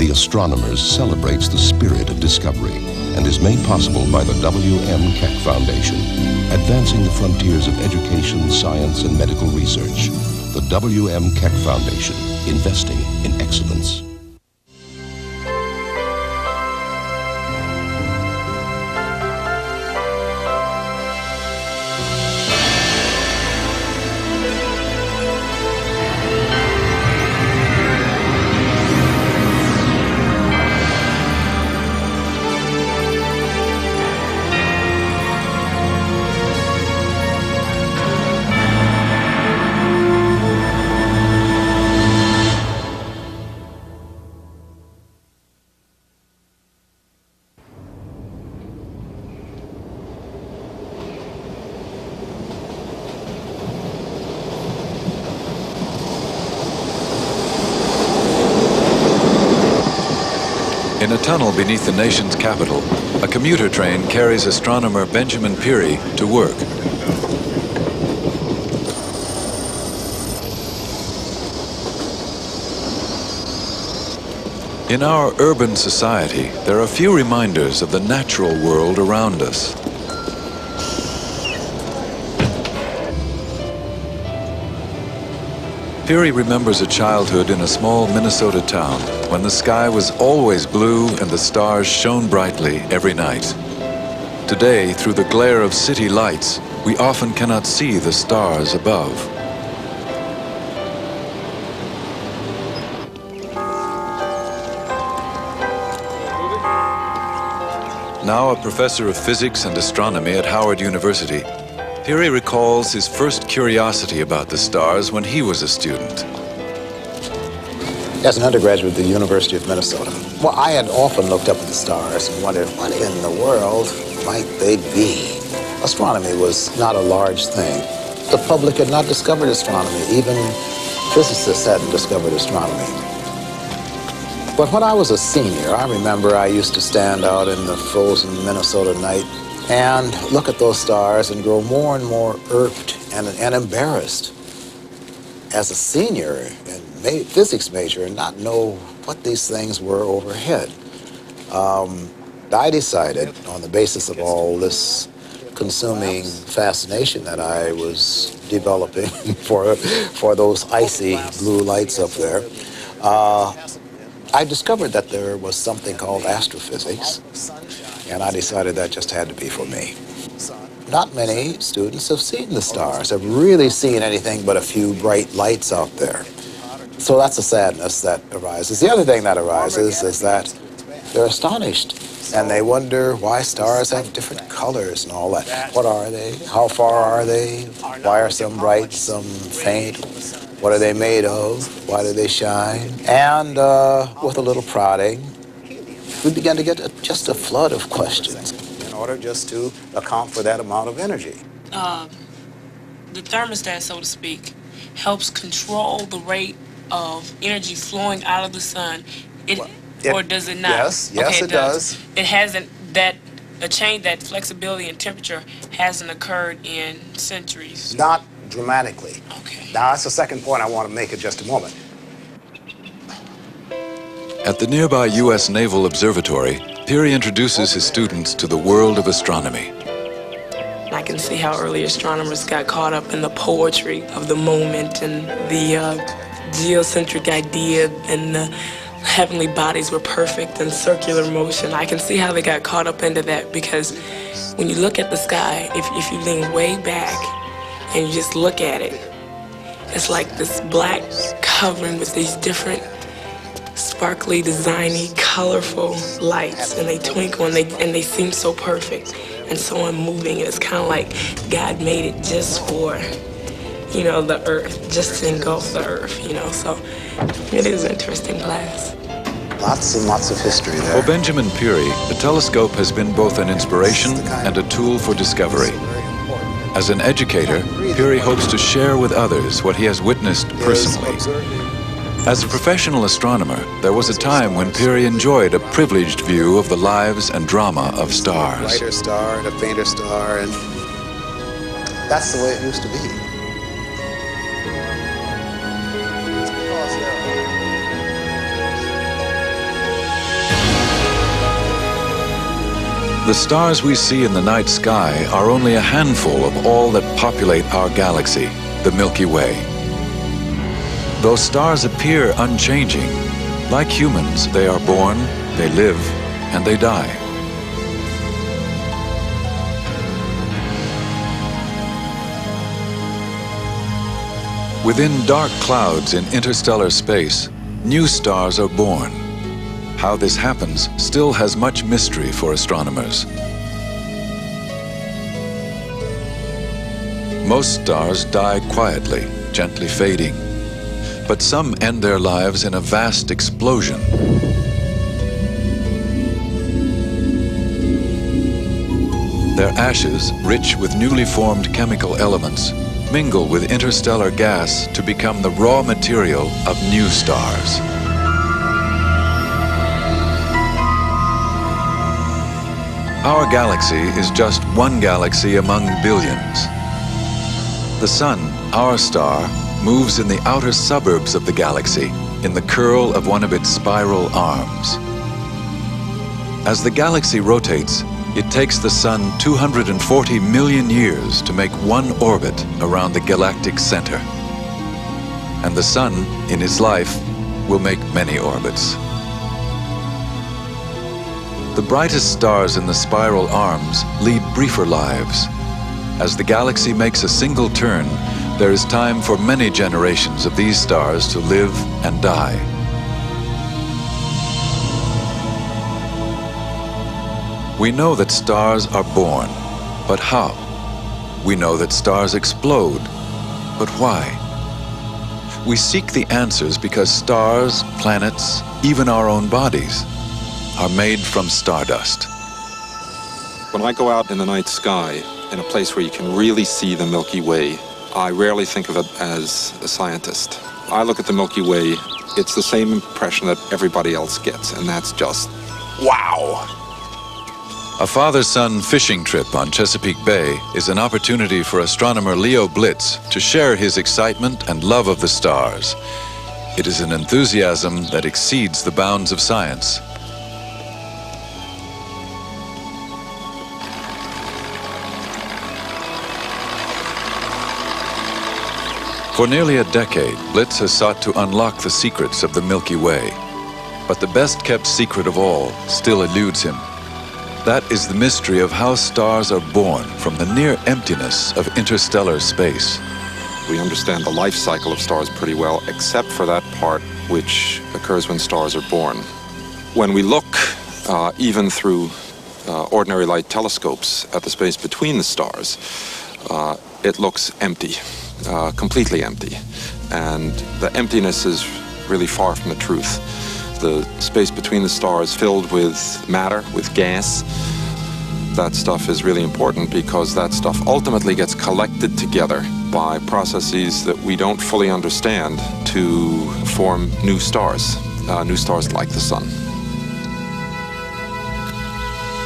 The Astronomers celebrates the spirit of discovery and is made possible by the W.M. Keck Foundation, advancing the frontiers of education, science, and medical research. The W.M. Keck Foundation, investing in excellence. In a tunnel beneath the nation's capital, a commuter train carries astronomer Benjamin Peary to work. In our urban society, there are few reminders of the natural world around us. Peary remembers a childhood in a small Minnesota town when the sky was always blue and the stars shone brightly every night. Today, through the glare of city lights, we often cannot see the stars above. Now a professor of physics and astronomy at Howard University, Peary recalls his first curiosity about the stars when he was a student. As an undergraduate at the University of Minnesota, well, I had often looked up at the stars and wondered, what in the world might they be? Astronomy was not a large thing. The public had not discovered astronomy. Even physicists hadn't discovered astronomy. But when I was a senior, I remember I used to stand out in the frozen Minnesota night and look at those stars and grow more and more irked and embarrassed as a senior and physics major and not know what these things were overhead. I decided, on the basis of all this consuming fascination that I was developing for those icy blue lights up there, I discovered that there was something called astrophysics, and I decided that just had to be for me. Not many students have seen the stars, have really seen anything but a few bright lights out there. So that's a sadness that arises. The other thing that arises is that they're astonished, and they wonder why stars have different colors and all that. What are they? How far are they? Why are some bright, some faint? What are they made of? Why do they shine? And with a little prodding, we began to get just a flood of questions in order just to account for that amount of energy. The thermostat, so to speak, helps control the rate of energy flowing out of the sun. Or does it not? Yes, okay, it does. It hasn't, a change, that flexibility in temperature hasn't occurred in centuries. Not dramatically. Okay. Now, that's the second point I want to make in just a moment. At the nearby U.S. Naval Observatory, Peary introduces his students to the world of astronomy. I can see how early astronomers got caught up in the poetry of the moment and the geocentric idea, and the heavenly bodies were perfect and circular motion. I can see how they got caught up into that, because when you look at the sky, if you lean way back and you just look at it, it's like this black covering with these different sparkly, designy, colorful lights, and they twinkle and they seem so perfect and so unmoving. It's kind of like God made it just for, you know, the earth, just to engulf the earth, you know. So it is an interesting class. Lots and lots of history there. For Benjamin Peary, the telescope has been both an inspiration and a tool for discovery. As an educator, Peary hopes to share with others what he has witnessed personally. As a professional astronomer, there was a time when Peary enjoyed a privileged view of the lives and drama of stars. A brighter star and a fainter star, and that's the way it used to be. The stars we see in the night sky are only a handful of all that populate our galaxy, the Milky Way. Though stars appear unchanging, like humans, they are born, they live, and they die. Within dark clouds in interstellar space, new stars are born. How this happens still has much mystery for astronomers. Most stars die quietly, gently fading. But some end their lives in a vast explosion. Their ashes, rich with newly formed chemical elements, mingle with interstellar gas to become the raw material of new stars. Our galaxy is just one galaxy among billions. The Sun, our star, moves in the outer suburbs of the galaxy, in the curl of one of its spiral arms. As the galaxy rotates, it takes the Sun 240 million years to make one orbit around the galactic center. And the Sun, in its life, will make many orbits. The brightest stars in the spiral arms lead briefer lives. As the galaxy makes a single turn, there is time for many generations of these stars to live and die. We know that stars are born, but how? We know that stars explode, but why? We seek the answers because stars, planets, even our own bodies, are made from stardust. When I go out in the night sky, in a place where you can really see the Milky Way, I rarely think of it as a scientist. I look at the Milky Way, it's the same impression that everybody else gets, and that's just, wow! A father-son fishing trip on Chesapeake Bay is an opportunity for astronomer Leo Blitz to share his excitement and love of the stars. It is an enthusiasm that exceeds the bounds of science. For nearly a decade, Blitz has sought to unlock the secrets of the Milky Way. But the best-kept secret of all still eludes him. That is the mystery of how stars are born from the near emptiness of interstellar space. We understand the life cycle of stars pretty well, except for that part which occurs when stars are born. When we look, even through ordinary light telescopes, at the space between the stars, it looks empty. Completely empty, and the emptiness is really far from the truth. The space between the stars filled with matter, with gas, that stuff is really important because that stuff ultimately gets collected together by processes that we don't fully understand to form new stars like the Sun.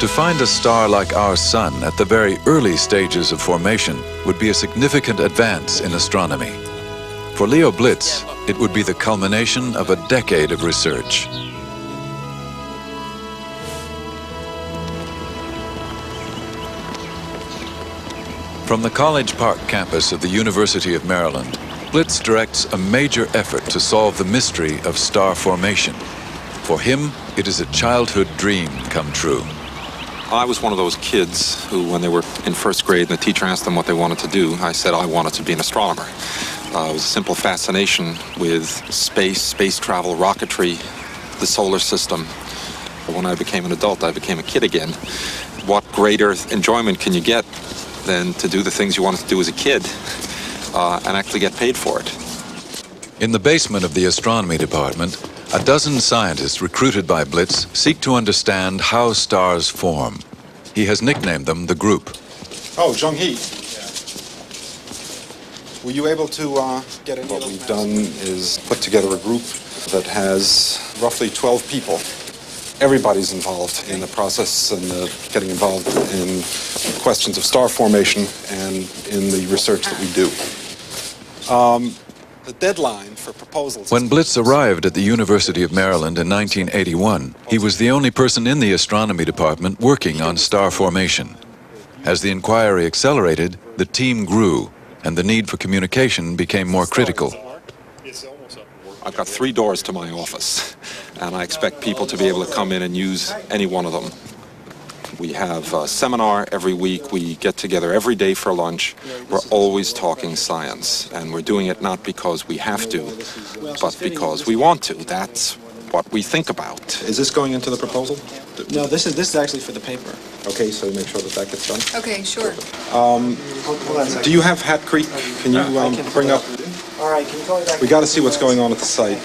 To find a star like our Sun at the very early stages of formation would be a significant advance in astronomy. For Leo Blitz, it would be the culmination of a decade of research. From the College Park campus of the University of Maryland, Blitz directs a major effort to solve the mystery of star formation. For him, it is a childhood dream come true. I was one of those kids who, when they were in first grade and the teacher asked them what they wanted to do, I said I wanted to be an astronomer. It was a simple fascination with space travel, rocketry, the solar system. But when I became an adult, I became a kid again. What greater enjoyment can you get than to do the things you wanted to do as a kid and actually get paid for it? In the basement of the astronomy department, a dozen scientists recruited by Blitz seek to understand how stars form. He has nicknamed them the Group. Oh, Jung-hee. Were you able to get any? What we've done is put together a group that has roughly 12 people. Everybody's involved in the process and getting involved in questions of star formation and in the research that we do. the deadline for proposals. When Blitz arrived at the University of Maryland in 1981, he was the only person in the astronomy department working on star formation. As the inquiry accelerated, the team grew, and the need for communication became more critical. I've got 3 doors to my office, and I expect people to be able to come in and use any one of them. We have a seminar every week. We get together every day for lunch. We're always talking science, and we're doing it not because we have to, but because we want to. That's what we think about. Is this going into the proposal? No, this is actually for the paper. Okay, so make sure that gets done. Okay, sure. Hold on a second. Do you have Hat Creek? Can you bring up? All right, can you call me back? We got to see what's going on at the site.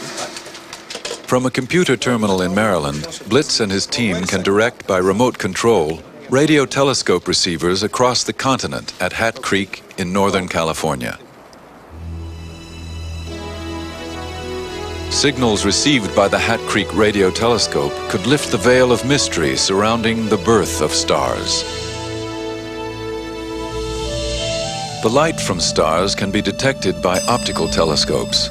From a computer terminal in Maryland, Blitz and his team can direct by remote control radio telescope receivers across the continent at Hat Creek in Northern California. Signals received by the Hat Creek radio telescope could lift the veil of mystery surrounding the birth of stars. The light from stars can be detected by optical telescopes,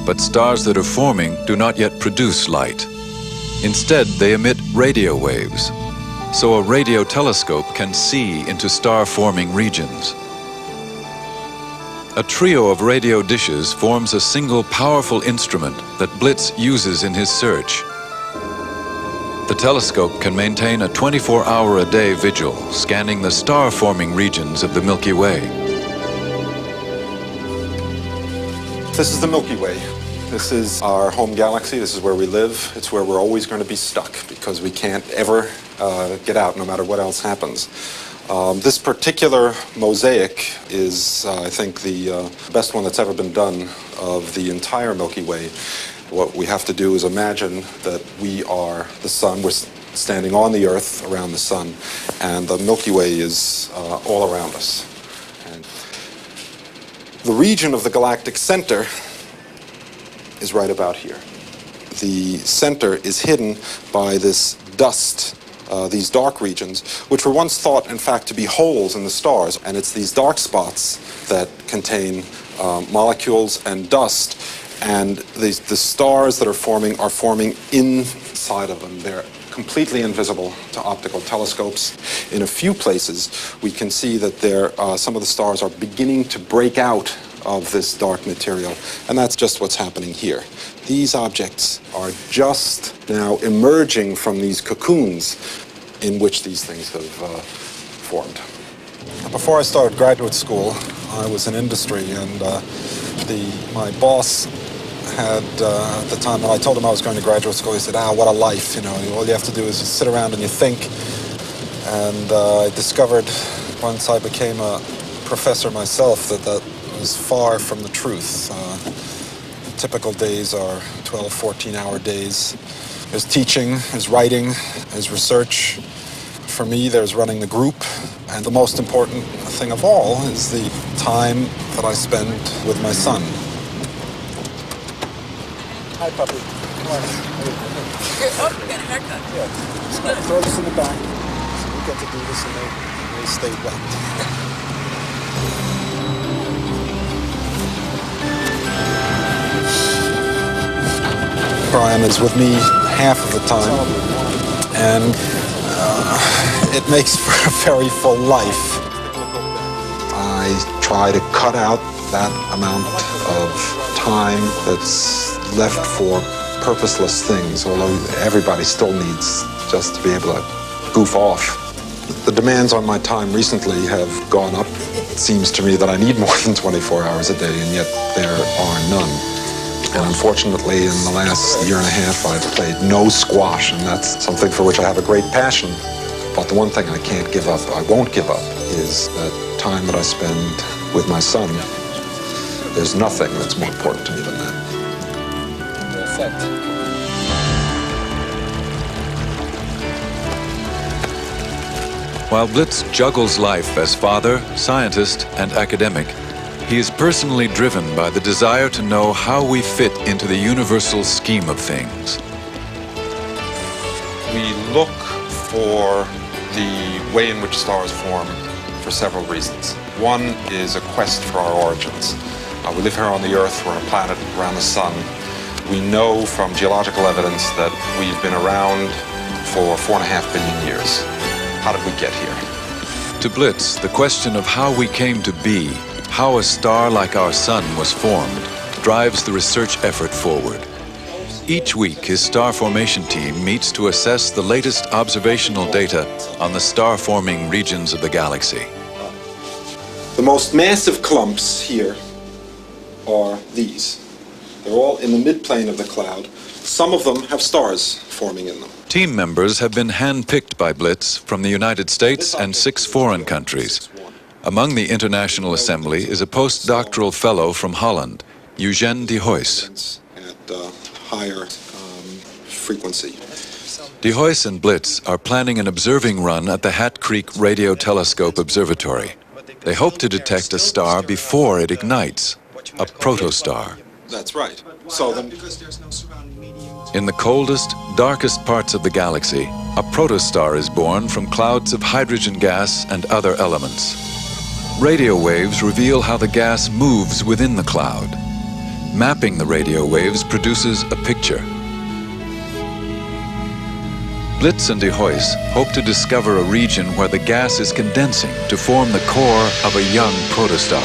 but stars that are forming do not yet produce light. Instead, they emit radio waves, so a radio telescope can see into star-forming regions. A trio of radio dishes forms a single powerful instrument that Blitz uses in his search. The telescope can maintain a 24-hour-a-day vigil, scanning the star-forming regions of the Milky Way. This is the Milky Way. This is our home galaxy. This is where we live. It's where we're always going to be stuck because we can't ever get out no matter what else happens. This particular mosaic is, I think, the best one that's ever been done of the entire Milky Way. What we have to do is imagine that we are the sun. We're standing on the Earth around the sun, and the Milky Way is all around us. And the region of the galactic center is right about here. The center is hidden by this dust, these dark regions, which were once thought, in fact, to be holes in the stars. And it's these dark spots that contain molecules and dust, and the stars that are forming inside of them. They're completely invisible to optical telescopes. In a few places, we can see that some of the stars are beginning to break out of this dark material, and that's just what's happening here. These objects are just now emerging from these cocoons in which these things have formed. Before I started graduate school, I was in industry, and my boss had, at the time when I told him I was going to graduate school, he said, what a life, all you have to do is just sit around and you think. And I discovered once I became a professor myself that was far from the truth. Typical days are 12, 14-hour days. There's teaching, there's writing, there's research. For me, there's running the group. And the most important thing of all is the time that I spend with my son. Hi, puppy. Come on. Oh, you got a haircut. Yeah. Just throw this in the back. We get to do this and they stay wet. Brian is with me half of the time, and it makes for a very full life. I try to cut out that amount of time that's left for purposeless things, although everybody still needs just to be able to goof off. The demands on my time recently have gone up. It seems to me that I need more than 24 hours a day, and yet there are none. And unfortunately, in the last year and a half, I've played no squash, and that's something for which I have a great passion. But the one thing I can't give up, I won't give up, is that time that I spend with my son. There's nothing that's more important to me than that. Perfect. While Blitz juggles life as father, scientist, and academic, he is personally driven by the desire to know how we fit into the universal scheme of things. We look for the way in which stars form for several reasons. One is a quest for our origins. We live here on the Earth. We're a planet around the sun. We know from geological evidence that we've been around for 4.5 billion years. How did we get here? To Blitz, the question of how we came to be, how a star like our sun was formed, drives the research effort forward. Each week, his star formation team meets to assess the latest observational data on the star-forming regions of the galaxy. The most massive clumps here are these. They're all in the midplane of the cloud. Some of them have stars forming in them. Team members have been handpicked by Blitz from the United States and 6 foreign countries. Among the International Assembly is a postdoctoral fellow from Holland, Eugène de Huys. At higher frequency. De Huys and Blitz are planning an observing run at the Hat Creek Radio Telescope Observatory. They hope to detect a star before it ignites, a protostar. That's right. So then, in the coldest, darkest parts of the galaxy, a protostar is born from clouds of hydrogen gas and other elements. Radio waves reveal how the gas moves within the cloud. Mapping the radio waves produces a picture. Blitz and de Huys hope to discover a region where the gas is condensing to form the core of a young protostar.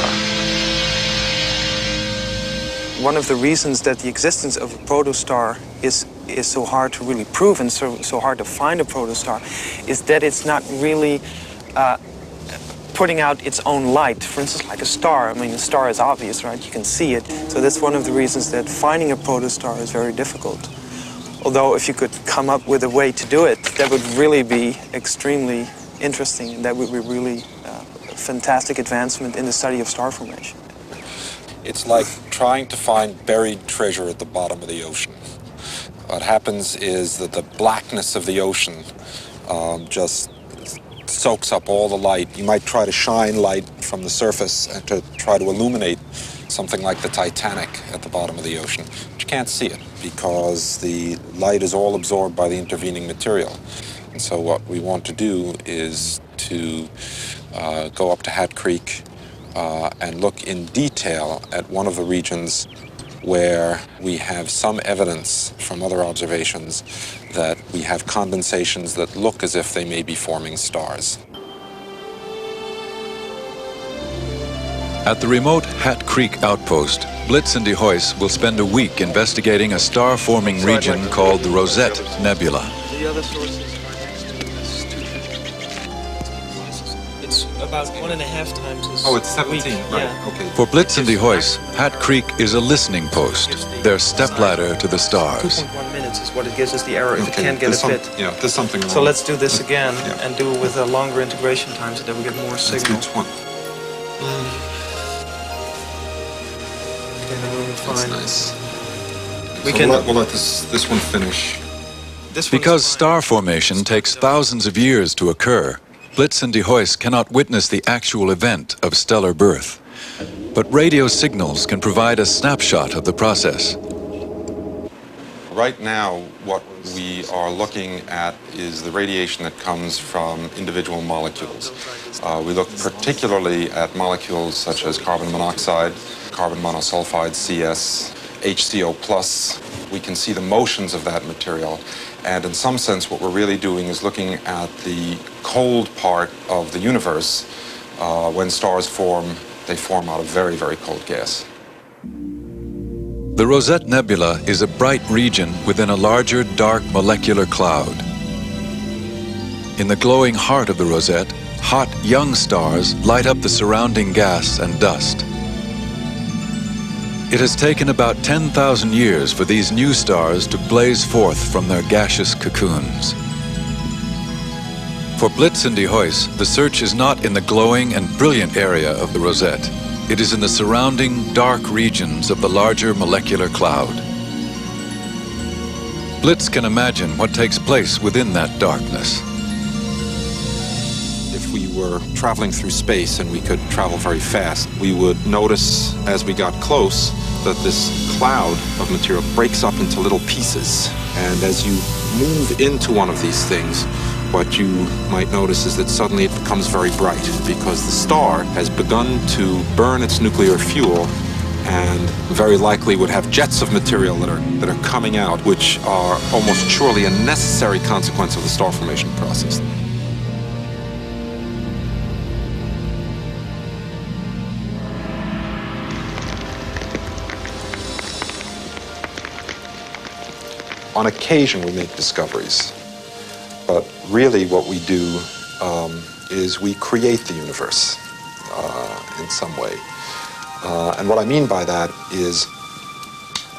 One of the reasons that the existence of a protostar is so hard to really prove and so hard to find a protostar is that it's not really putting out its own light. For instance, like a star. I mean, a star is obvious, right? You can see it. So that's one of the reasons that finding a protostar is very difficult. Although if you could come up with a way to do it, that would really be extremely interesting, and that would be really a fantastic advancement in the study of star formation. it's like trying to find buried treasure at the bottom of the ocean. What happens is that the blackness of the ocean just soaks up all the light. You might try to shine light from the surface and to try to illuminate something like the Titanic at the bottom of the ocean. But you can't see it because the light is all absorbed by the intervening material. And so what we want to do is to go up to Hat Creek and look in detail at one of the regions where we have some evidence from other observations that we have condensations that look as if they may be forming stars. At the remote Hat Creek outpost, Blitz and de Huys will spend a week investigating a star-forming region called the Rosette Nebula. The other sources are next to this 250. It's about 1.5 times as Oh, it's 17, weak. right, Yeah. okay. For Blitz and de Huys, Hat Creek is a listening post, their stepladder to the stars. 2.1 minutes is what it gives us the error if it Okay, can't get a there's fit. Yeah, there's something wrong. So let's do this again Yeah. and do it with a longer integration time so that we get more Let's signal. do 20. Okay, then we'll That's find. nice. We So can- we'll let this one finish. This one's Because fine. star formation takes thousands of years to occur, Blitz and de Huys cannot witness the actual event of stellar birth. But radio signals can provide a snapshot of the process. Right now, what we are looking at is the radiation that comes from individual molecules. We look particularly at molecules such as carbon monoxide, carbon monosulfide, CS, HCO+. We can see the motions of that material. And in some sense, what we're really doing is looking at the cold part of the universe. When stars form, they form out of very, very cold gas. The Rosette Nebula is a bright region within a larger, dark molecular cloud. In the glowing heart of the rosette, hot, young stars light up the surrounding gas and dust. It has taken about 10,000 years for these new stars to blaze forth from their gaseous cocoons. For Blitz and de Huys, the search is not in the glowing and brilliant area of the rosette. It is in the surrounding dark regions of the larger molecular cloud. Blitz can imagine what takes place within that darkness. If we were traveling through space and we could travel very fast, we would notice as we got close that this cloud of material breaks up into little pieces. And as you move into one of these things, what you might notice is that suddenly it becomes very bright because the star has begun to burn its nuclear fuel and very likely would have jets of material that are coming out, which are almost surely a necessary consequence of the star formation process. On occasion we make discoveries, but really what we do is we create the universe in some way. And what I mean by that is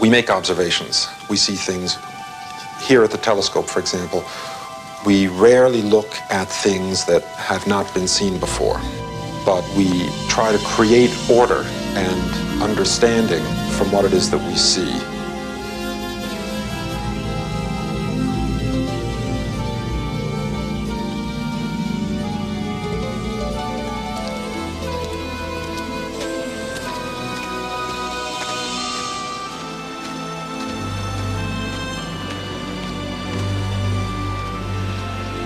we make observations. We see things here at the telescope, for example. We rarely look at things that have not been seen before, but we try to create order and understanding from what it is that we see.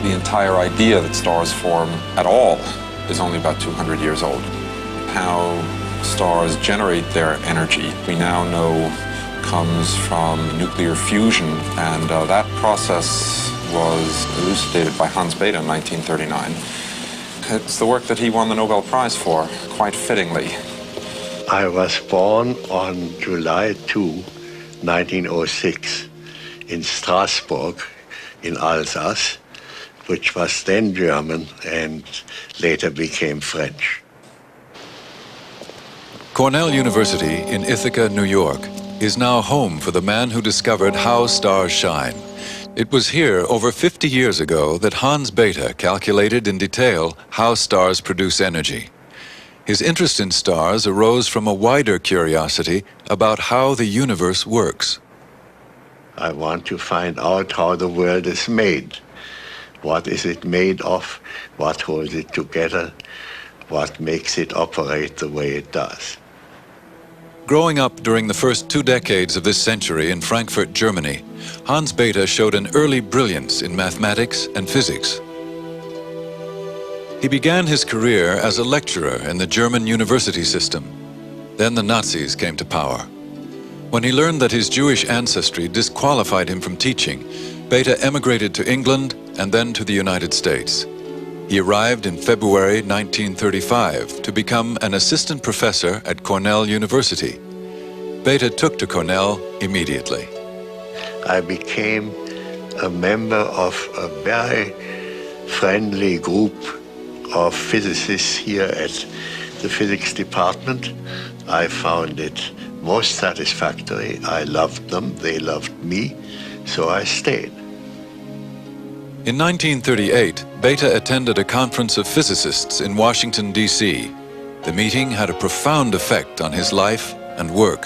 The entire idea that stars form at all is only about 200 years old. How stars generate their energy, we now know, comes from nuclear fusion, and that process was elucidated by Hans Bethe in 1939. It's the work that he won the Nobel Prize for, quite fittingly. I was born on July 2, 1906, in Strasbourg, in Alsace, which was then German and later became French. Cornell University in Ithaca, New York, is now home for the man who discovered how stars shine. It was here over 50 years ago that Hans Bethe calculated in detail how stars produce energy. His interest in stars arose from a wider curiosity about how the universe works. I want to find out how the world is made. What is it made of? What holds it together? What makes it operate the way it does? Growing up during the first 2 decades of this century in Frankfurt, Germany, Hans Bethe showed an early brilliance in mathematics and physics. He began his career as a lecturer in the German university system. Then the Nazis came to power. When he learned that his Jewish ancestry disqualified him from teaching, Bethe emigrated to England and then to the United States. He arrived in February 1935 to become an assistant professor at Cornell University. Bethe took to Cornell immediately. I became a member of a very friendly group of physicists here at the physics department. I found it most satisfactory. I loved them, they loved me, so I stayed. In 1938, Bethe attended a conference of physicists in Washington, D.C. The meeting had a profound effect on his life and work.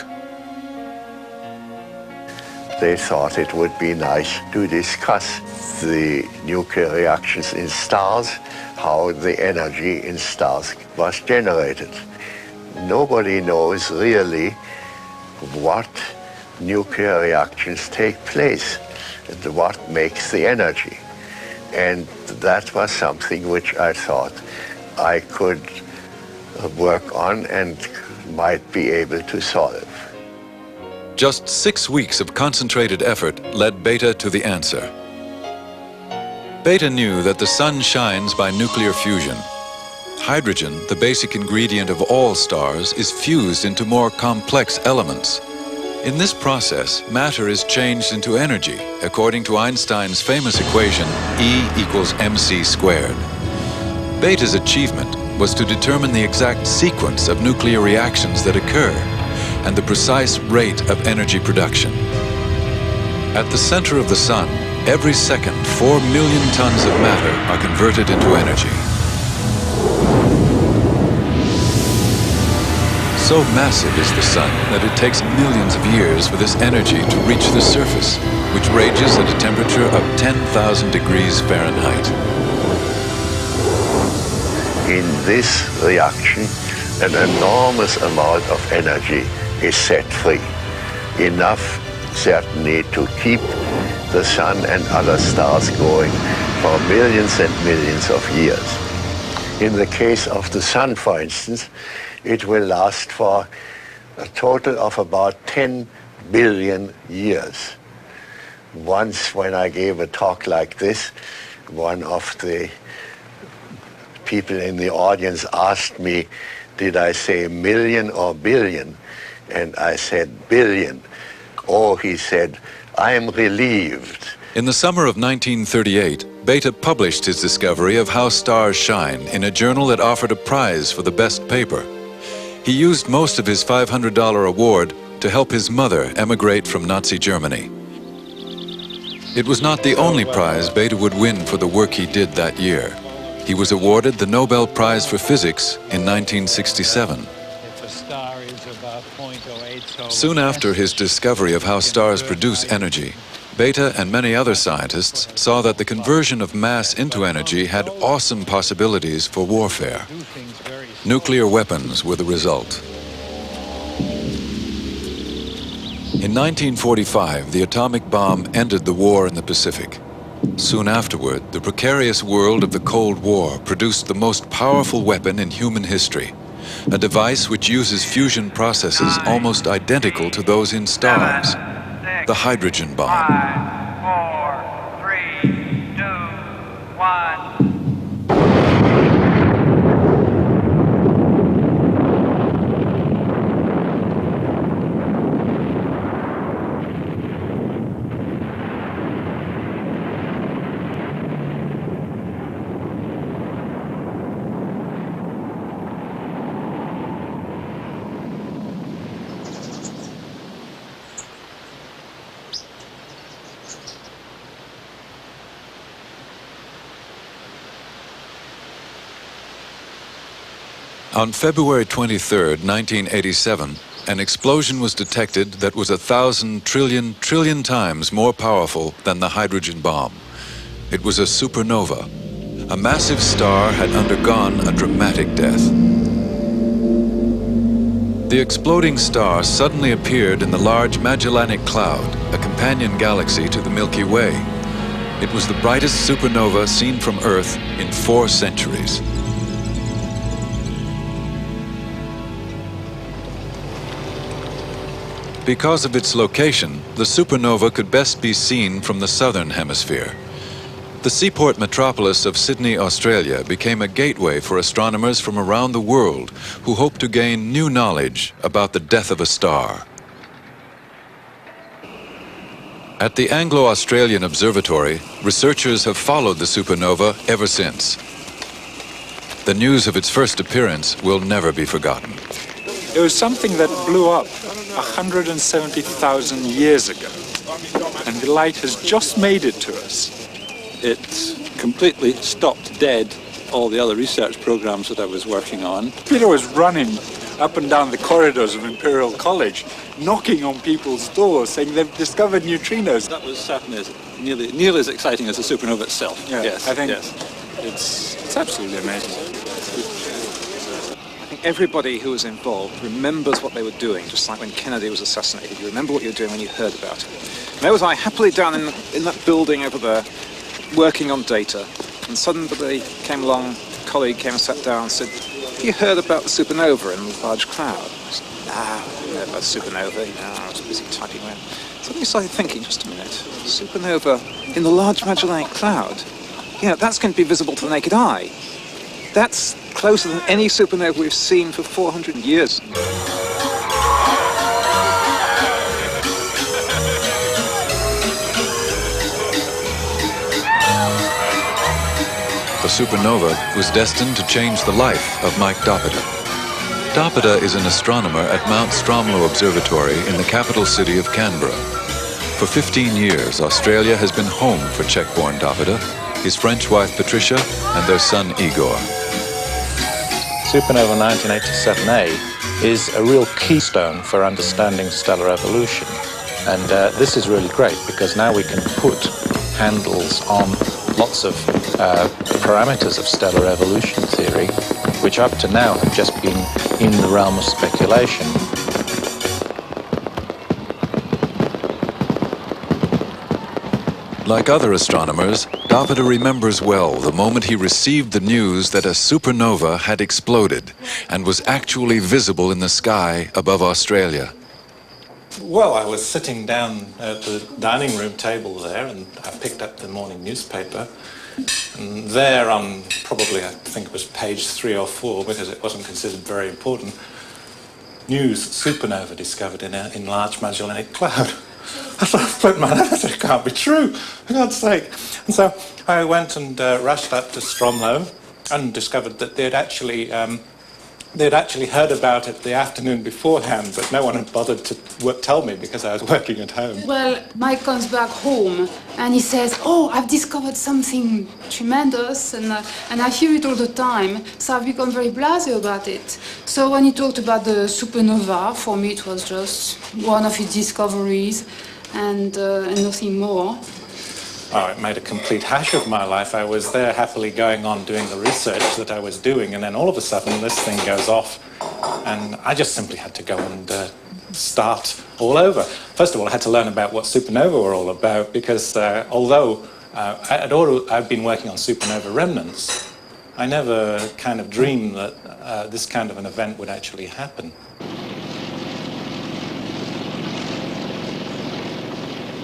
They thought it would be nice to discuss the nuclear reactions in stars, how the energy in stars was generated. Nobody knows really what nuclear reactions take place and what makes the energy. And that was something which I thought I could work on and might be able to solve. Just 6 weeks of concentrated effort led Bethe to the answer. Bethe knew that the sun shines by nuclear fusion. Hydrogen, the basic ingredient of all stars, is fused into more complex elements. In this process, matter is changed into energy, according to Einstein's famous equation, E equals mc squared. Bethe's achievement was to determine the exact sequence of nuclear reactions that occur and the precise rate of energy production. At the center of the sun, every second, 4 million tons of matter are converted into energy. So massive is the sun that it takes millions of years for this energy to reach the surface, which rages at a temperature of 10,000 degrees Fahrenheit. In this reaction, an enormous amount of energy is set free. Enough, certainly, to keep the sun and other stars going for millions and millions of years. In the case of the sun, for instance, it will last for a total of about 10 billion years. Once when I gave a talk like this, one of the people in the audience asked me, did I say million or billion? And I said billion. Oh, he said, I am relieved. In the summer of 1938, Bethe published his discovery of how stars shine in a journal that offered a prize for the best paper. He used most of his $500 award to help his mother emigrate from Nazi Germany. It was not the only prize Bethe would win for the work he did that year. He was awarded the Nobel Prize for Physics in 1967. Soon after his discovery of how stars produce energy, Bethe and many other scientists saw that the conversion of mass into energy had awesome possibilities for warfare. Nuclear weapons were the result. In 1945, the atomic bomb ended the war in the Pacific. Soon afterward, the precarious world of the Cold War produced the most powerful weapon in human history, a device which uses fusion processes almost identical to those in stars, the hydrogen bomb. 5, 4, 3, 2, 1. On February 23, 1987, an explosion was detected that was 1,000 trillion times more powerful than the hydrogen bomb. It was a supernova. A massive star had undergone a dramatic death. The exploding star suddenly appeared in the Large Magellanic Cloud, a companion galaxy to the Milky Way. It was the brightest supernova seen from Earth in 4 centuries. Because of its location, the supernova could best be seen from the southern hemisphere. The seaport metropolis of Sydney, Australia, became a gateway for astronomers from around the world who hoped to gain new knowledge about the death of a star. At the Anglo-Australian Observatory, researchers have followed the supernova ever since. The news of its first appearance will never be forgotten. It was something that blew up 170,000 years ago, and the light has just made it to us. It completely stopped dead all the other research programs that I was working on. Peter was running up and down the corridors of Imperial College, knocking on people's doors, saying they've discovered neutrinos. That was certainly nearly as exciting as the supernova itself. Yeah, yes, I think yes. It's absolutely amazing. Everybody who was involved remembers what they were doing, just like when Kennedy was assassinated. You remember what you were doing when you heard about it. And there was I happily down in that building over there, working on data, and suddenly came along, a colleague came and sat down and said, have you heard about the supernova in the Large Cloud? I said, no, I don't know about supernova. I was busy typing away. Suddenly started thinking, just a minute, supernova in the Large Magellanic Cloud? Yeah, that's going to be visible to the naked eye. That's closer than any supernova we've seen for 400 years. The supernova was destined to change the life of Mike Doppita. Doppita is an astronomer at Mount Stromlo Observatory in the capital city of Canberra. For 15 years, Australia has been home for Czech-born Doppita, his French wife Patricia, and their son Igor. Supernova 1987A is a real keystone for understanding stellar evolution. And this is really great because now we can put handles on lots of parameters of stellar evolution theory, which up to now have just been in the realm of speculation. Like other astronomers, Dapita remembers well the moment he received the news that a supernova had exploded and was actually visible in the sky above Australia. Well, I was sitting down at the dining room table there, and I picked up the morning newspaper. And there on probably, I think it was page 3 or 4, because it wasn't considered very important, news, supernova discovered in Large Magellanic Cloud. I thought, man, that can't be true, for God's sake. And so I went and rushed up to Stromlo and discovered that they'd actually heard about it the afternoon beforehand, but no one had bothered to tell me because I was working at home. Well, Mike comes back home and he says, oh, I've discovered something tremendous and I hear it all the time, so I've become very blasé about it. So when he talked about the supernova, for me it was just one of his discoveries and nothing more. Oh, it made a complete hash of my life. I was there happily going on doing the research that I was doing, and then all of a sudden this thing goes off, and I just simply had to go and start all over. First of all, I had to learn about what supernova were all about, because although I'd been working on supernova remnants, I never kind of dreamed that this kind of an event would actually happen.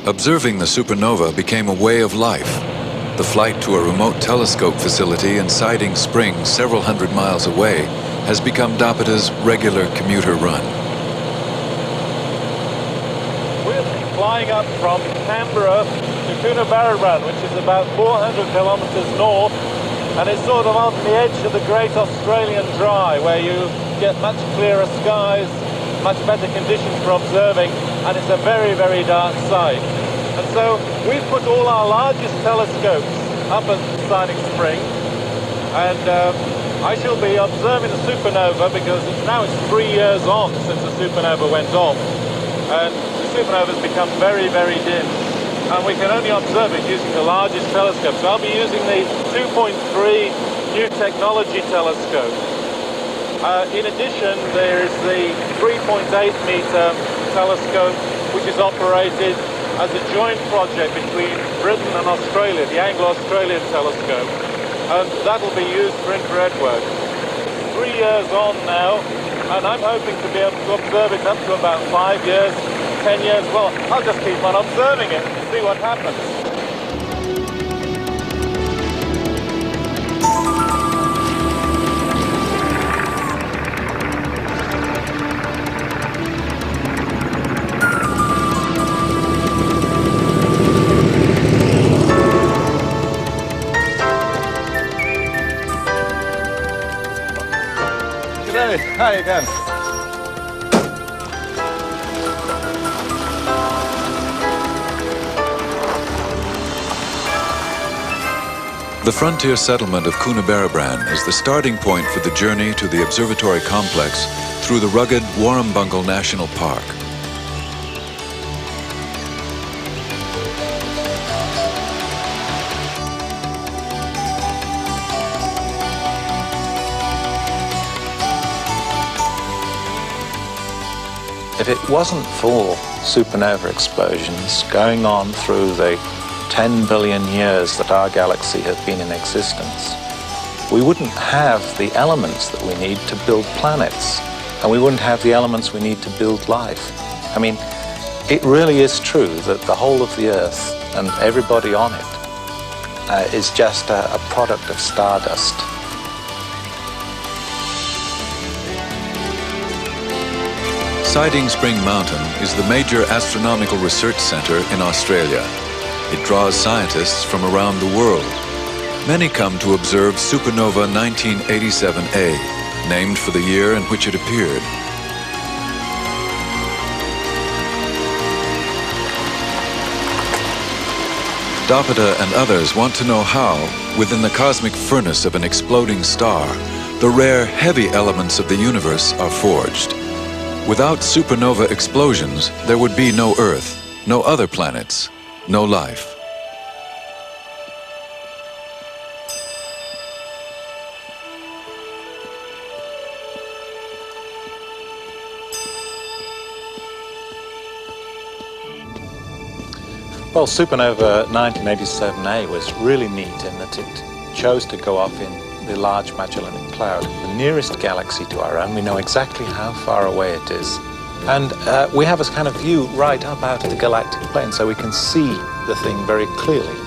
Observing the supernova became a way of life. The flight to a remote telescope facility in Siding Springs, several hundred miles away, has become Dapita's regular commuter run. We'll be flying up from Canberra to Coonabarabran, which is about 400 kilometres north, and it's sort of on the edge of the Great Australian Dry, where you get much clearer skies, much better conditions for observing, and it's a very, very dark sight. And so we've put all our largest telescopes up at Siding Spring, and I shall be observing the supernova because it's 3 years on since the supernova went off, and the supernova has become very, very dim, and we can only observe it using the largest telescope. So I'll be using the 2.3 New Technology telescope. In addition, there is the 3.8-meter telescope, which is operated as a joint project between Britain and Australia, the Anglo-Australian telescope, and that will be used for infrared work. 3 years on now, and I'm hoping to be able to observe it up to about 5 years, 10 years. Well, I'll just keep on observing it and see what happens. Hi again. The frontier settlement of Coonabarabran is the starting point for the journey to the observatory complex through the rugged Warrumbungle National Park. If it wasn't for supernova explosions going on through the 10 billion years that our galaxy has been in existence, we wouldn't have the elements that we need to build planets, and we wouldn't have the elements we need to build life. I mean, it really is true that the whole of the Earth and everybody on it is just a product of stardust. Siding Spring Mountain is the major astronomical research center in Australia. It draws scientists from around the world. Many come to observe supernova 1987A, named for the year in which it appeared. Dapita and others want to know how, within the cosmic furnace of an exploding star, the rare heavy elements of the universe are forged. Without supernova explosions, there would be no Earth, no other planets, no life. Well, supernova 1987A was really neat in that it chose to go off in the Large Magellanic Cloud, the nearest galaxy to our own. We know exactly how far away it is. And we have a kind of view right up out of the galactic plane, so we can see the thing very clearly.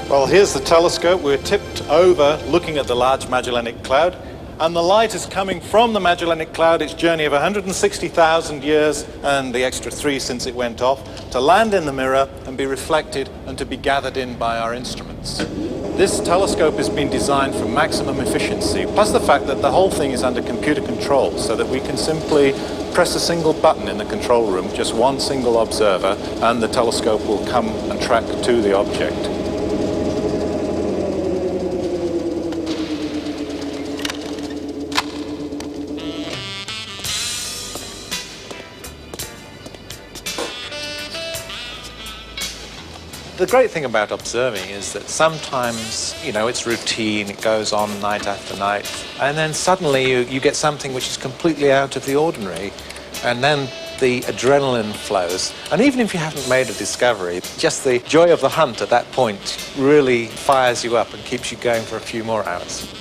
Well, here's the telescope. We're tipped over looking at the Large Magellanic Cloud, and the light is coming from the Magellanic Cloud, its journey of 160,000 years and the extra 3 since it went off, to land in the mirror and be reflected and to be gathered in by our instruments. This telescope has been designed for maximum efficiency, plus the fact that the whole thing is under computer control, so that we can simply press a single button in the control room, just one single observer, and the telescope will come and track to the object. The great thing about observing is that sometimes, you know, it's routine, it goes on night after night, and then suddenly you get something which is completely out of the ordinary, and then the adrenaline flows. And even if you haven't made a discovery, just the joy of the hunt at that point really fires you up and keeps you going for a few more hours.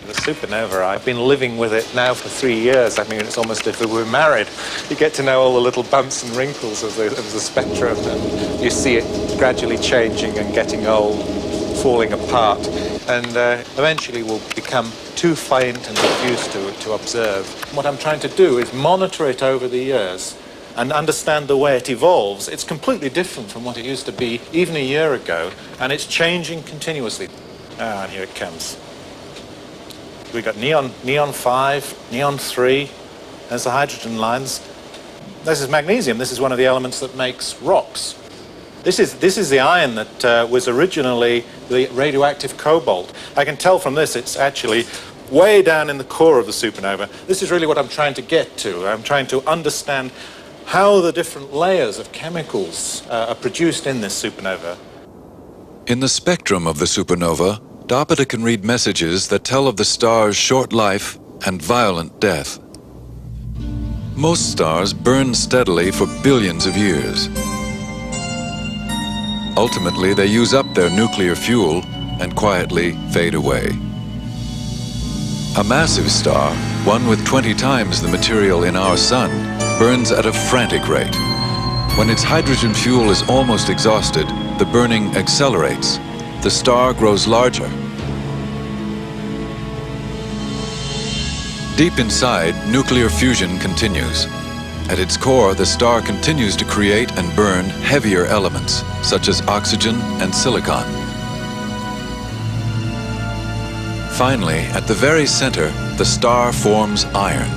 The supernova, I've been living with it now for 3 years. I mean, it's almost as if we were married. You get to know all the little bumps and wrinkles of the spectrum, and you see it gradually changing and getting old, falling apart, and eventually will become too faint and diffuse to observe. What I'm trying to do is monitor it over the years and understand the way it evolves. It's completely different from what it used to be even a year ago, and it's changing continuously. Ah, and here it comes. We've got neon 5, neon 3, there's the hydrogen lines. This is magnesium. This is one of the elements that makes rocks. This is the iron that was originally the radioactive cobalt. I can tell from this it's actually way down in the core of the supernova. This is really what I'm trying to get to. I'm trying to understand how the different layers of chemicals are produced in this supernova. In the spectrum of the supernova, Doppler can read messages that tell of the star's short life and violent death. Most stars burn steadily for billions of years. Ultimately, they use up their nuclear fuel and quietly fade away. A massive star, one with 20 times the material in our Sun, burns at a frantic rate. When its hydrogen fuel is almost exhausted, the burning accelerates. The star grows larger. Deep inside, nuclear fusion continues. At its core, the star continues to create and burn heavier elements, such as oxygen and silicon. Finally, at the very center, the star forms iron.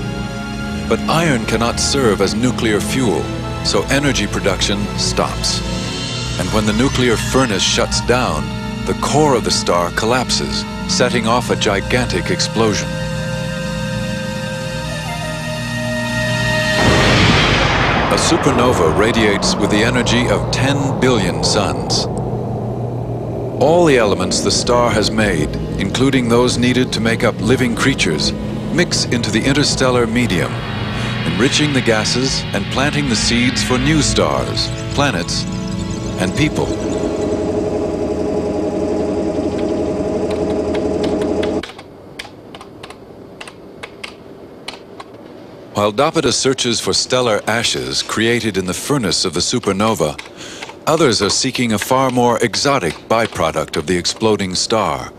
But iron cannot serve as nuclear fuel, so energy production stops. And when the nuclear furnace shuts down, the core of the star collapses, setting off a gigantic explosion. A supernova radiates with the energy of 10 billion suns. All the elements the star has made, including those needed to make up living creatures, mix into the interstellar medium, enriching the gases and planting the seeds for new stars, planets, and people. While Doppler searches for stellar ashes created in the furnace of the supernova, others are seeking a far more exotic byproduct of the exploding star,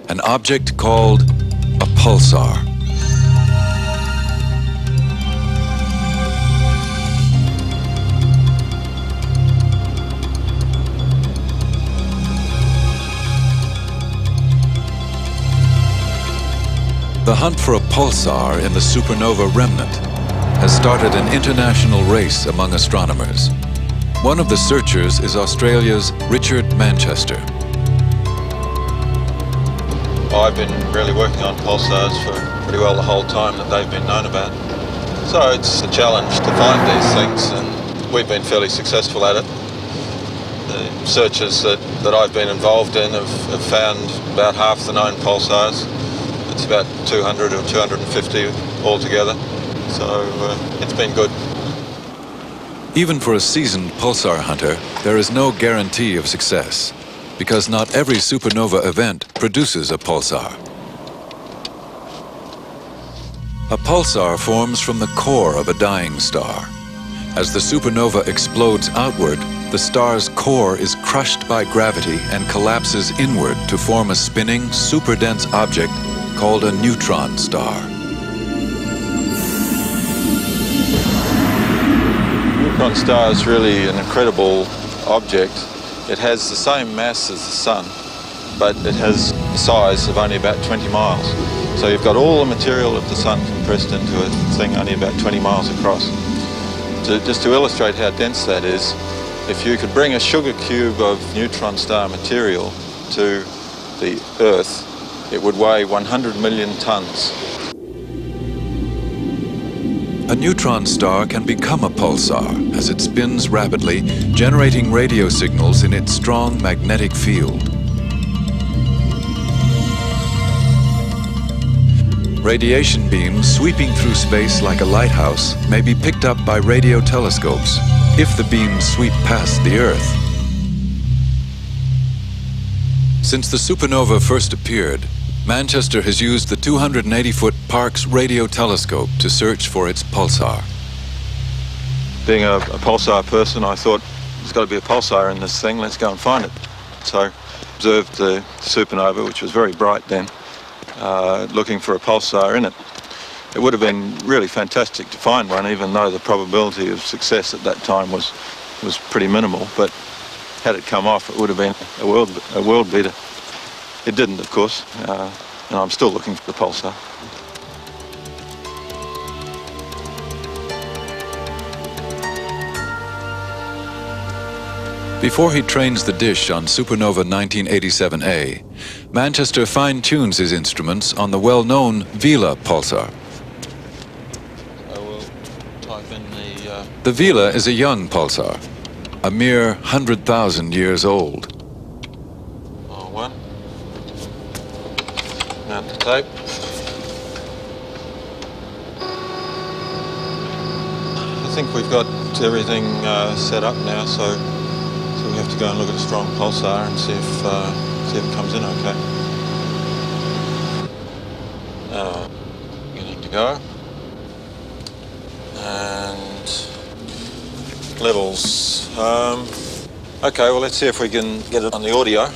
an object called a pulsar. The hunt for a pulsar in the supernova remnant has started an international race among astronomers. One of the searchers is Australia's Richard Manchester. I've been really working on pulsars for pretty well the whole time that they've been known about. So it's a challenge to find these things, and we've been fairly successful at it. The searches that I've been involved in have found about half the known pulsars. It's about 200 or 250 altogether, so it's been good. Even for a seasoned pulsar hunter, there is no guarantee of success, because not every supernova event produces a pulsar. A pulsar forms from the core of a dying star. As the supernova explodes outward, the star's core is crushed by gravity and collapses inward to form a spinning, superdense object called a neutron star. Neutron star is really an incredible object. It has the same mass as the Sun, but it has a size of only about 20 miles. So you've got all the material of the Sun compressed into a thing only about 20 miles across. Just to illustrate how dense that is, if you could bring a sugar cube of neutron star material to the Earth, it would weigh 100 million tons. A neutron star can become a pulsar as it spins rapidly, generating radio signals in its strong magnetic field. Radiation beams sweeping through space like a lighthouse may be picked up by radio telescopes if the beams sweep past the Earth. Since the supernova first appeared, Manchester has used the 280-foot Parkes radio telescope to search for its pulsar. Being a pulsar person, I thought there's got to be a pulsar in this thing, let's go and find it. So observed the supernova, which was very bright then, looking for a pulsar in it. It would have been really fantastic to find one, even though the probability of success at that time was pretty minimal, but had it come off, it would have been a world beater. It didn't, of course, and I'm still looking for the pulsar. Before he trains the dish on supernova 1987A, Manchester fine-tunes his instruments on the well-known Vela pulsar. So we'll type in The Vela is a young pulsar, a mere 100,000 years old. one. Mount the tape. I think we've got everything set up now, so we have to go and look at a strong pulsar and see if it comes in okay. Beginning to go. And levels. Okay, well, let's see if we can get it on the audio.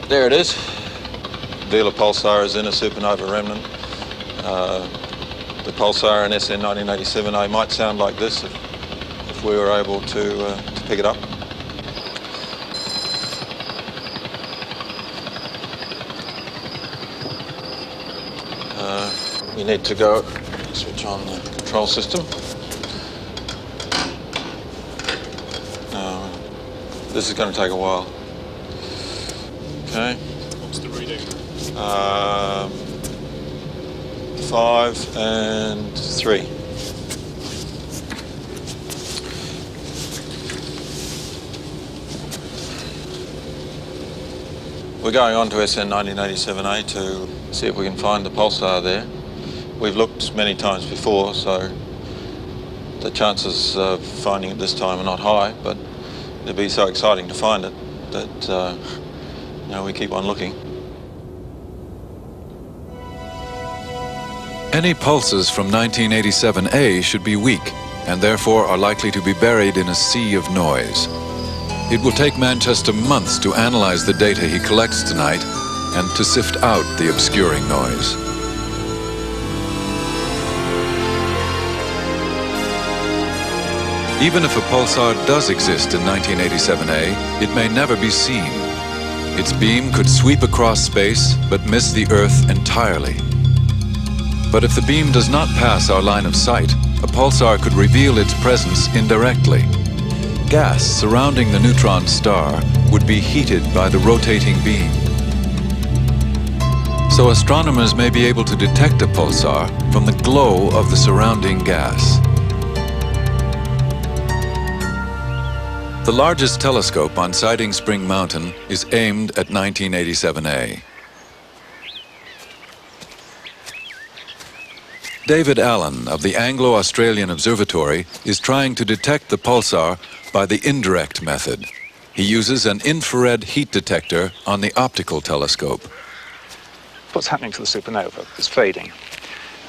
There it is. Vela pulsar is in a supernova remnant. The pulsar in SN 1987A might sound like this if we were able to pick it up. We need to go switch on the control system. This is going to take a while. Okay. What's the reading? 5 and 3. We're going on to SN 1987A to see if we can find the pulsar there. We've looked many times before, so the chances of finding it this time are not high, but it'd be so exciting to find it that we keep on looking. Any pulses from 1987A should be weak, and therefore are likely to be buried in a sea of noise. It will take Manchester months to analyze the data he collects tonight and to sift out the obscuring noise. Even if a pulsar does exist in 1987A, it may never be seen. Its beam could sweep across space, but miss the Earth entirely. But if the beam does not pass our line of sight, a pulsar could reveal its presence indirectly. gas surrounding the neutron star would be heated by the rotating beam. So astronomers may be able to detect a pulsar from the glow of the surrounding gas. The largest telescope on Siding Spring Mountain is aimed at 1987A. David Allen of the Anglo-Australian Observatory is trying to detect the pulsar by the indirect method. He uses an infrared heat detector on the optical telescope. What's happening to the supernova? It's fading.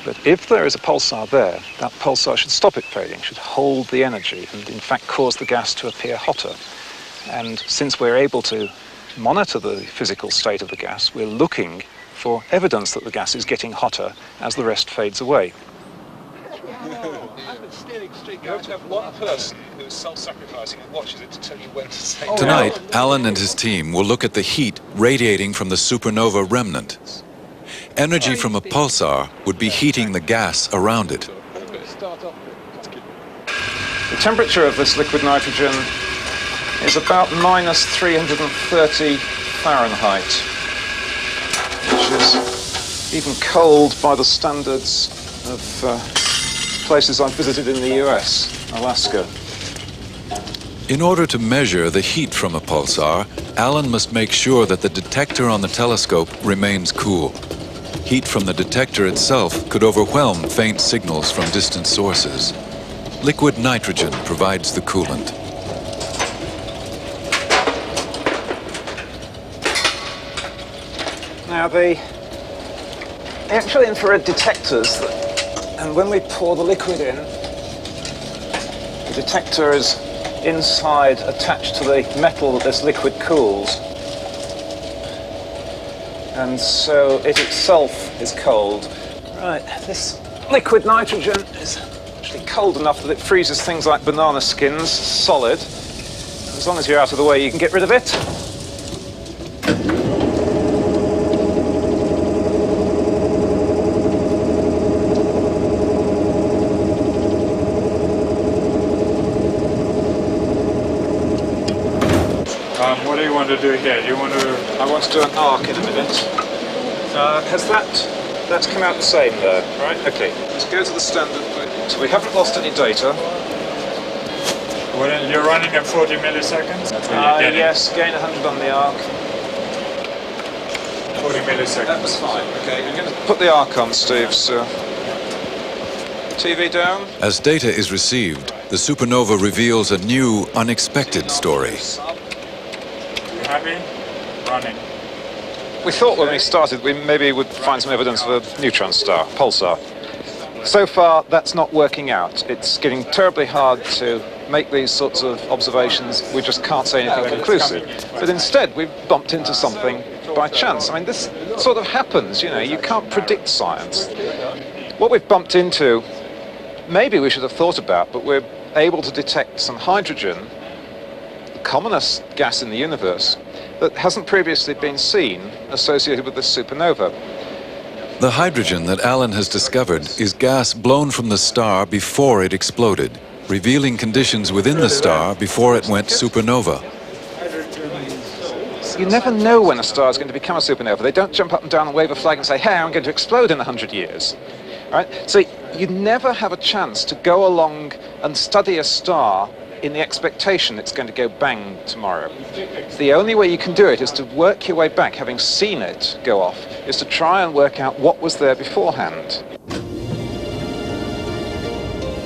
But if there is a pulsar there, that pulsar should stop it fading, should hold the energy, and in fact cause the gas to appear hotter. And since we're able to monitor the physical state of the gas, we're looking for evidence that the gas is getting hotter as the rest fades away. You have to have one person who is self-sacrificing and watches it to tell you when to say no. Tonight, Allen and his team will look at the heat radiating from the supernova remnant. Energy from a pulsar would be heating the gas around it. The temperature of this liquid nitrogen is about minus 330 Fahrenheit, which is even cold by the standards of places I've visited in the US, Alaska. In order to measure the heat from a pulsar, Allen must make sure that the detector on the telescope remains cool. Heat from the detector itself could overwhelm faint signals from distant sources. Liquid nitrogen provides the coolant. Now the actual infrared detectors, and when we pour the liquid in, the detector is inside attached to the metal that this liquid cools. And so it itself is cold. Right, this liquid nitrogen is actually cold enough that it freezes things like banana skins solid. As long as you're out of the way, you can get rid of it. What do you want to do here? I want to do an arc in a minute. That's come out the same there, right? Okay, let's go to the standard. So we haven't lost any data. Well, you're running at 40 milliseconds? That's what you're getting. Yes, gain 100 on the arc. 40 milliseconds. That was fine. Okay, I'm going to put the arc on, Steve, so... TV down. As data is received, the supernova reveals a new, unexpected story. Happy? Running. We thought when we started we maybe would find some evidence of a neutron star, pulsar. So far, that's not working out. It's getting terribly hard to make these sorts of observations. We just can't say anything conclusive. But instead, we've bumped into something by chance. I mean, this sort of happens, you know, you can't predict science. What we've bumped into, maybe we should have thought about, but we're able to detect some hydrogen, the commonest gas in the universe, that hasn't previously been seen associated with this supernova. The hydrogen that Allen has discovered is gas blown from the star before it exploded, revealing conditions within the star before it went supernova. You never know when a star is going to become a supernova. They don't jump up and down and wave a flag and say, hey, I'm going to explode in 100 years. Right? So you never have a chance to go along and study a star in the expectation it's going to go bang tomorrow. The only way you can do it is to work your way back, having seen it go off, is to try and work out what was there beforehand.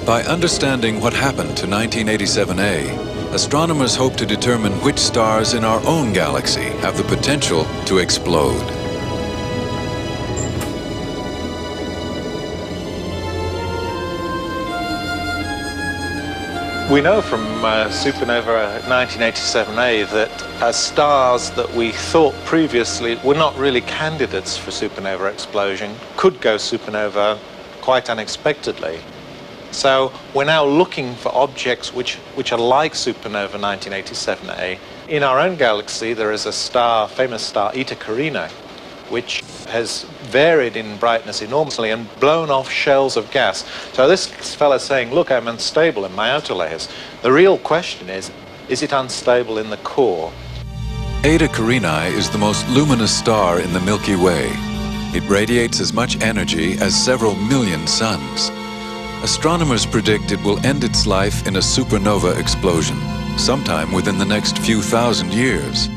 By understanding what happened to 1987A, astronomers hope to determine which stars in our own galaxy have the potential to explode. We know from supernova 1987A that stars that we thought previously were not really candidates for supernova explosion could go supernova quite unexpectedly. So we're now looking for objects which are like supernova 1987A. In our own galaxy, there is a star, famous star, Eta Carinae, which has varied in brightness enormously and blown off shells of gas. So this fellow's saying, look, I'm unstable in my outer layers. The real question is, Is it unstable in the core? Eta Carinae is the most luminous star in the Milky Way. It radiates as much energy as several million suns. Astronomers predict it will end its life in a supernova explosion, sometime within the next few thousand years.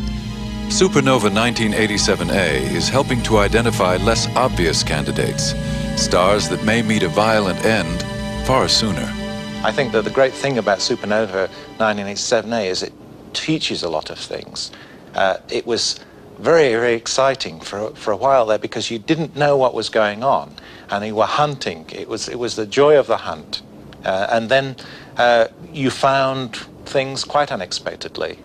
Supernova 1987A is helping to identify less obvious candidates, stars that may meet a violent end far sooner. I think that the great thing about Supernova 1987A is it teaches a lot of things. It was very, very exciting for a while there because you didn't know what was going on and you were hunting. It was the joy of the hunt. And then you found things quite unexpectedly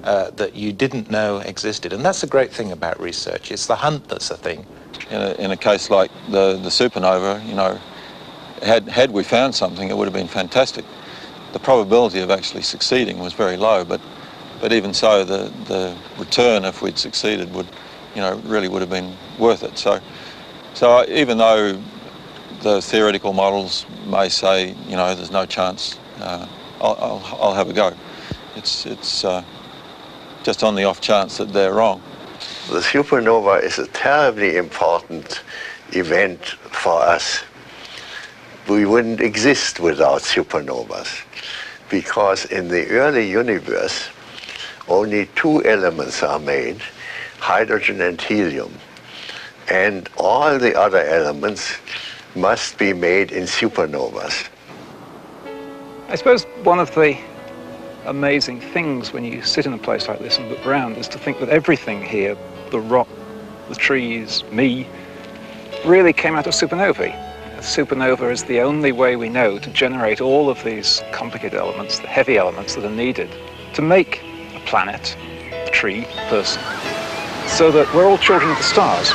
that you didn't know existed. And that's the great thing about research. It's the hunt that's the thing. In a case like the supernova, you know, had we found something, it would have been fantastic. The probability of actually succeeding was very low, but even so, the return, if we'd succeeded, would, you know, really would have been worth it. So even though the theoretical models may say, you know, there's no chance, I'll have a go. It's just on the off chance that they're wrong. The supernova is a terribly important event for us. We wouldn't exist without supernovas, because in the early universe, only two elements are made, hydrogen and helium, and all the other elements must be made in supernovas. I suppose one of the amazing things when you sit in a place like this and look around is to think that everything here, the rock, the trees, me, really came out of supernovae. A supernova is the only way we know to generate all of these complicated elements, the heavy elements that are needed to make a planet, a tree, a person. So that we're all children of the stars.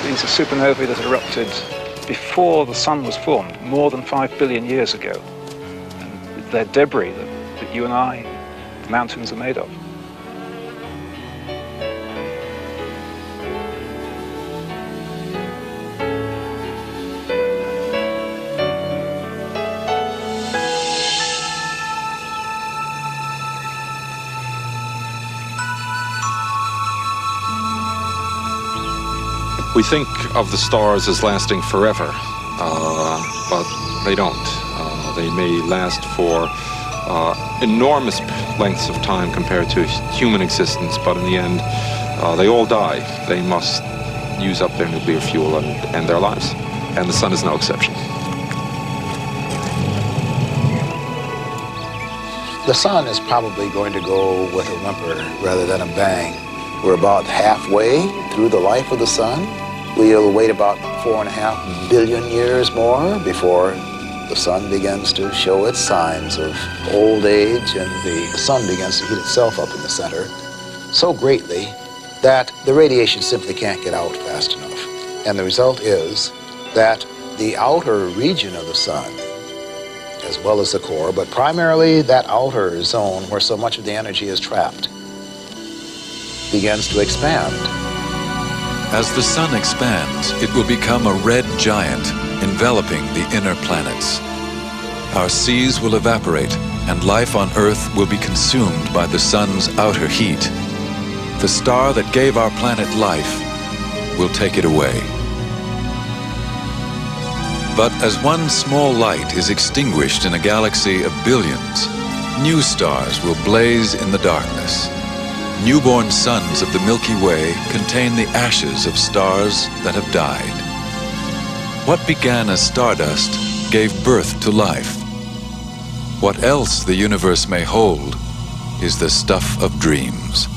These are supernovae that erupted before the sun was formed, more than 5 billion years ago. And they're debris that you and I, the mountains, are made of. We think of the stars as lasting forever, but they don't. They may last for enormous lengths of time compared to human existence, but in the end, they all die. They must use up their nuclear fuel and end their lives. And the sun is no exception. The sun is probably going to go with a whimper rather than a bang. We're about halfway through the life of the sun. We'll wait about 4.5 billion years more before the sun begins to show its signs of old age, and the sun begins to heat itself up in the center so greatly that the radiation simply can't get out fast enough. And the result is that the outer region of the sun, as well as the core, but primarily that outer zone where so much of the energy is trapped, begins to expand. As the sun expands, it will become a red giant, enveloping the inner planets. Our seas will evaporate, and life on Earth will be consumed by the sun's outer heat. The star that gave our planet life will take it away. But as one small light is extinguished in a galaxy of billions, new stars will blaze in the darkness. Newborn suns of the Milky Way contain the ashes of stars that have died. What began as stardust gave birth to life. What else the universe may hold is the stuff of dreams.